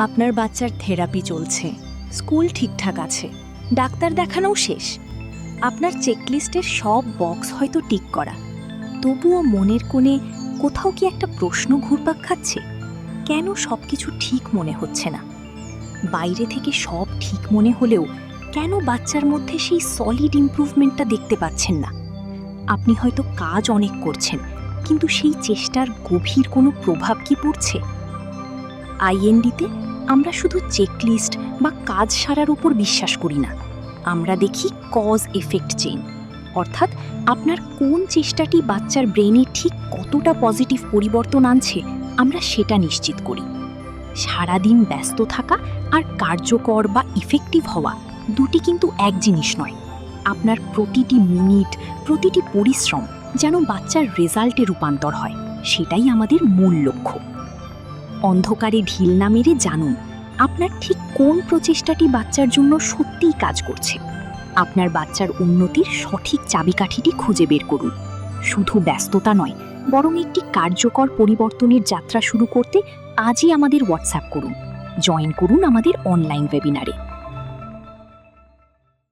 আপনার বাচ্চার থেরাপি চলছে, স্কুল ঠিকঠাক আছে, ডাক্তার দেখানোও শেষ। আপনার চেকলিস্টের সব বক্স হয়তো টিক করা, তবুও মনের কোণে কোথাও কি একটা প্রশ্ন ঘুরপাক খাচ্ছে, কেন সব কিছু ঠিক মনে হচ্ছে না? বাইরে থেকে সব ঠিক মনে হলেও কেন বাচ্চার মধ্যে সেই সলিড ইমপ্রুভমেন্টটা দেখতে পাচ্ছেন না? আপনি হয়তো কাজ অনেক করছেন, কিন্তু সেই চেষ্টার গভীর কোনো প্রভাব কি পড়ছে? আইএনডিতে আমরা শুধু চেকলিস্ট বা কাজ সারার উপর বিশ্বাস করি না, আমরা দেখি কজ এফেক্ট চেইন, অর্থাৎ আপনার কোন চেষ্টাটি বাচ্চার ব্রেনে ঠিক কতটা পজিটিভ পরিবর্তন আনছে আমরা সেটা নিশ্চিত করি। সারাদিন ব্যস্ত থাকা আর কার্যকর বা ইফেক্টিভ হওয়া দুটি কিন্তু এক জিনিস নয়। আপনার প্রতিটি মিনিট, প্রতিটি পরিশ্রম যেন বাচ্চার রেজাল্টে রূপান্তর হয়, সেটাই আমাদের মূল লক্ষ্য। অন্ধকারে ঢিল না মেরে জানুন আপনার ঠিক কোন প্রচেষ্টাটি বাচ্চার জন্য সত্যিই কাজ করছে। আপনার বাচ্চার উন্নতির সঠিক চাবিকাঠিটি খুঁজে বের করুন। শুধু ব্যস্ততা নয়, বরং একটি কার্যকর পরিবর্তনের যাত্রা শুরু করতে আজই আমাদের হোয়াটসঅ্যাপ করুন, জয়েন করুন আমাদের অনলাইন ওয়েবিনারে।